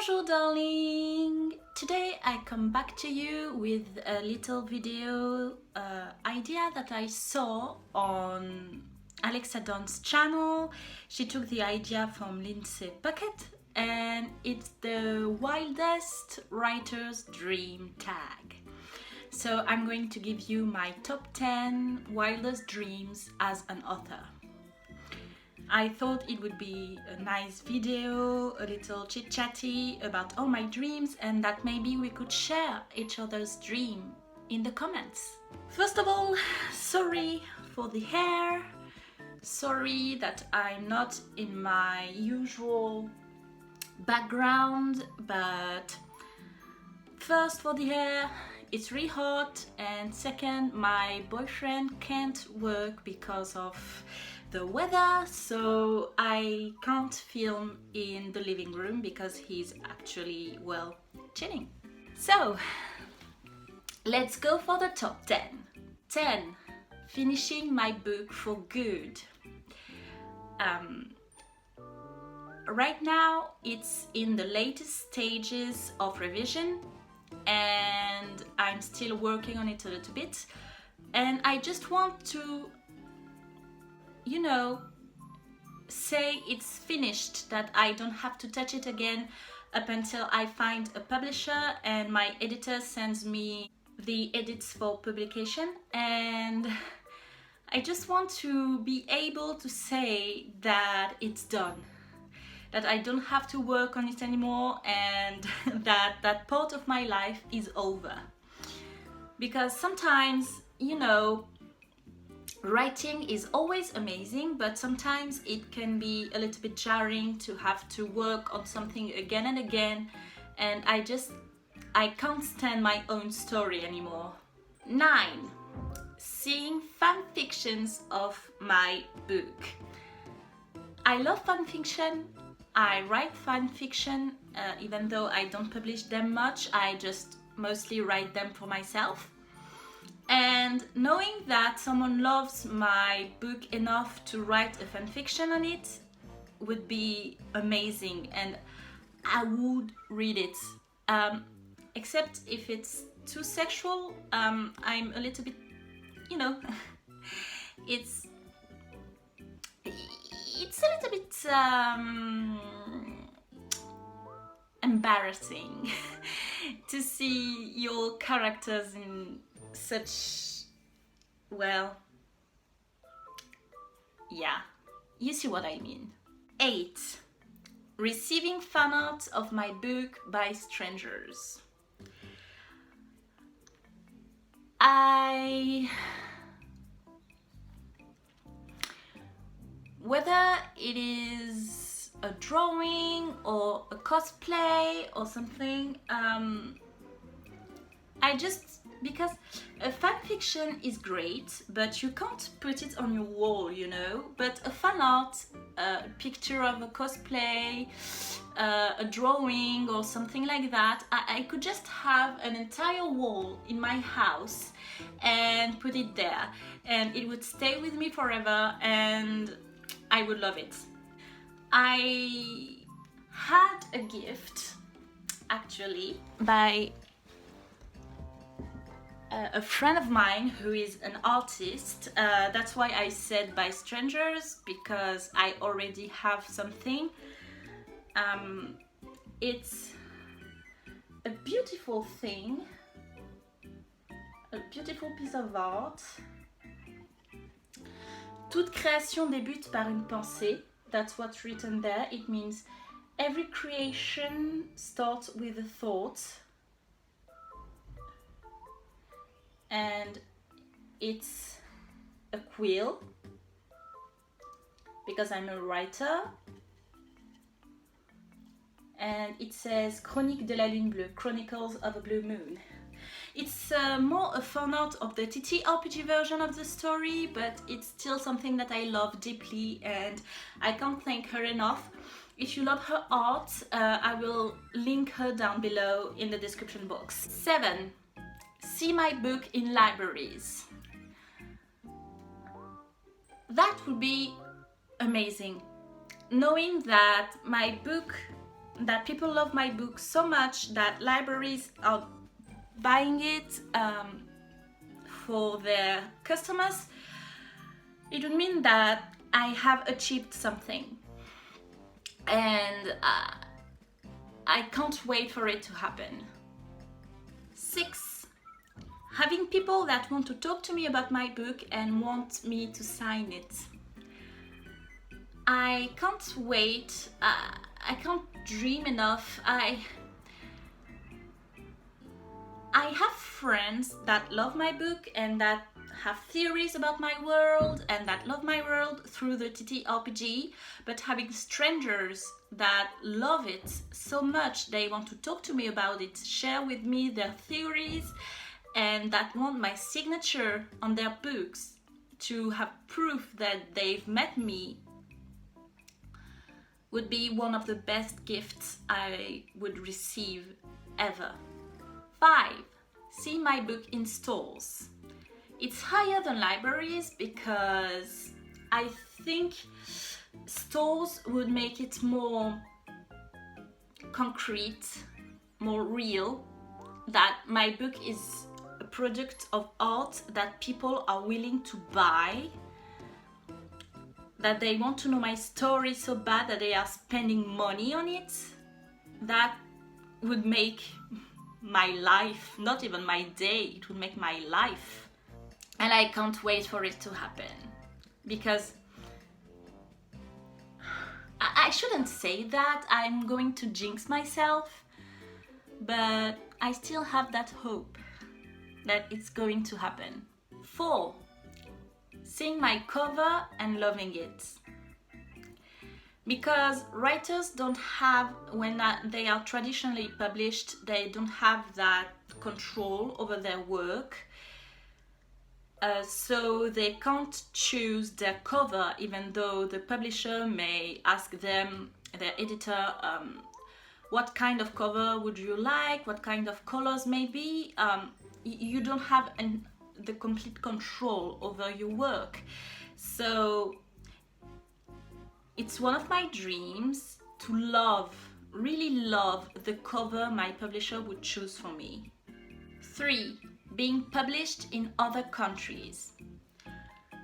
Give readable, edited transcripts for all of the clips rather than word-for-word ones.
Bonjour darling! Today I come back to you with a little video idea that I saw on Alexa Dawn's channel. She took the idea from Lindsay Puckett and it's the wildest writer's dream tag. So I'm going to give you my top 10 wildest dreams as an author. I thought it would be a nice video, a little chit-chatty about all my dreams, and that maybe we could share each other's dream in the comments. First of all, sorry for the hair. Sorry that I'm not in my usual background, but first for the hair, it's really hot, and second, my boyfriend can't work because of the weather, so I can't film in the living room because he's actually, well, chilling. So, let's go for the top 10. 10. Finishing my book for good. Right now, it's in the latest stages of revision and I'm still working on it a little bit. And I just want to say it's finished, that I don't have to touch it again up until I find a publisher and my editor sends me the edits for publication. And I just want to be able to say that it's done, that I don't have to work on it anymore, and that part of my life is over. Because sometimes, writing is always amazing, but sometimes it can be a little bit jarring to have to work on something again and again, and I can't stand my own story anymore. 9. Seeing fan fictions of my book. I love fan fiction. I write fan fiction, even though I don't publish them much. I just mostly write them for myself. And knowing that someone loves my book enough to write a fanfiction on it would be amazing, and I would read it. Except if it's too sexual, I'm a little bit, it's a little bit embarrassing to see your characters in such, well, yeah, you see what I mean. 8. Receiving fan art of my book by strangers. Whether it is a drawing or a cosplay or something, because a fan fiction is great, but you can't put it on your wall, but a fan art, a picture of a cosplay, a drawing or something like that, I could just have an entire wall in my house and put it there, and it would stay with me forever and I would love it. I had a gift actually by a friend of mine who is an artist. That's why I said by strangers, because I already have something. It's a beautiful thing, a beautiful piece of art. Toute création débute par une pensée. That's what's written there. It means every creation starts with a thought. And it's a quill, because I'm a writer. And it says Chronique de la Lune Bleue, Chronicles of a Blue Moon. It's more a fan art of the TTRPG version of the story, but it's still something that I love deeply and I can't thank her enough. If you love her art, I will link her down below in the description box. 7. See my book in libraries. That would be amazing. Knowing that my book that people love my book so much that libraries are buying it for their customers, it would mean that I have achieved something. And I can't wait for it to happen. 6. Having people that want to talk to me about my book and want me to sign it. I can't wait. I can't dream enough. I have friends that love my book and that have theories about my world and that love my world through the TTRPG, but having strangers that love it so much they want to talk to me about it, share with me their theories, and that want my signature on their books to have proof that they've met me would be one of the best gifts I would receive ever. 5. See my book in stores. It's higher than libraries because I think stores would make it more concrete, more real, that my book is a product of art that people are willing to buy, that they want to know my story so bad that they are spending money on it. That would make my life, not even my day, it would make my life. And I can't wait for it to happen, because I shouldn't say that, I'm going to jinx myself, but I still have that hope that it's going to happen. 4. Seeing my cover and loving it. Because writers don't have, when they are traditionally published, they don't have that control over their work. So they can't choose their cover, even though the publisher may ask them, their editor, what kind of cover would you like, what kind of colors maybe. You don't have the complete control over your work. So it's one of my dreams to love, really love the cover my publisher would choose for me. 3. Being published in other countries.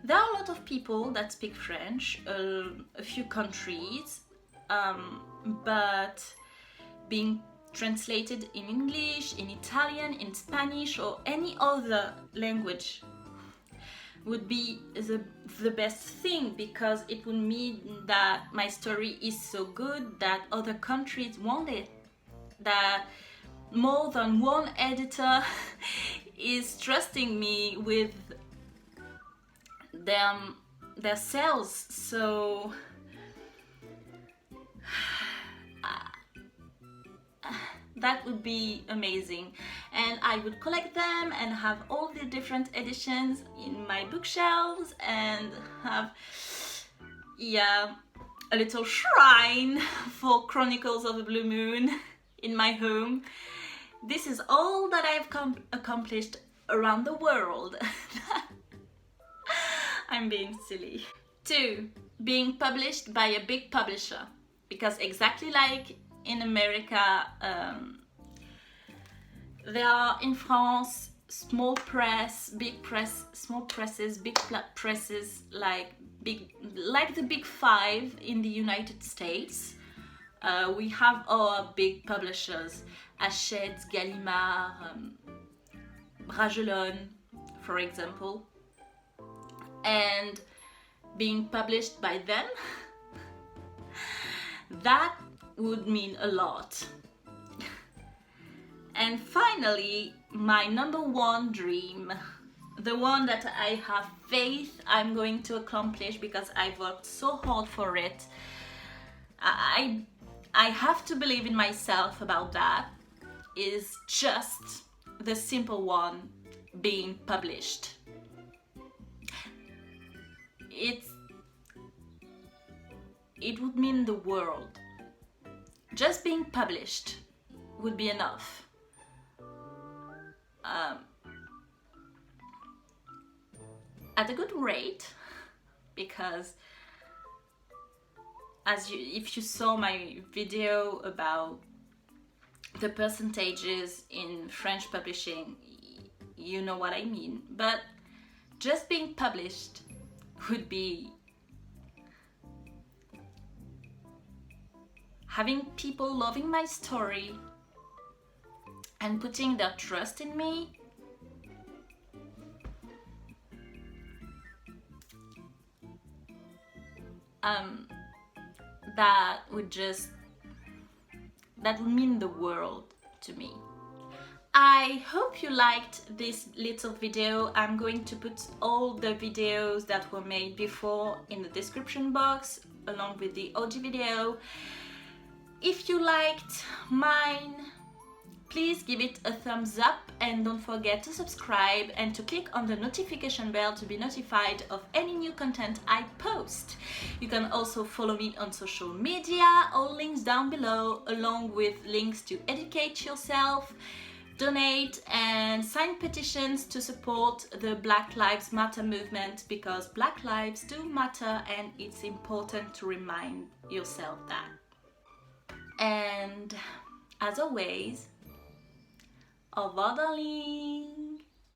There are a lot of people that speak French, a few countries, but being translated in English, in Italian, in Spanish, or any other language would be the best thing, because it would mean that my story is so good that other countries want it, that more than one editor is trusting me with their sales. So that would be amazing, and I would collect them and have all the different editions in my bookshelves and have a little shrine for Chronicles of a Blue Moon in my home. This is all that I've accomplished around the world. I'm being silly. 2. Being published by a big publisher, because exactly like in America, there are in France small press, big press, small presses, big presses, like the big 5 in the United States. We have our big publishers, Hachette, Gallimard, Bragelonne, for example, and being published by them, that would mean a lot. And finally, my number 1 dream, the one that I have faith I'm going to accomplish because I've worked so hard for it. I have to believe in myself about that, is just the simple one, being published. It would mean the world. Just being published would be enough. At a good rate, because if you saw my video about the percentages in French publishing, you know what I mean. But just being published would be having people loving my story and putting their trust in me. That would mean the world to me. I hope you liked this little video. I'm going to put all the videos that were made before in the description box along with the audio video. If you liked mine, please give it a thumbs up and don't forget to subscribe and to click on the notification bell to be notified of any new content I post. You can also follow me on social media, all links down below, along with links to educate yourself, donate and sign petitions to support the Black Lives Matter movement, because Black lives do matter and it's important to remind yourself that. And as always, au revoir darling!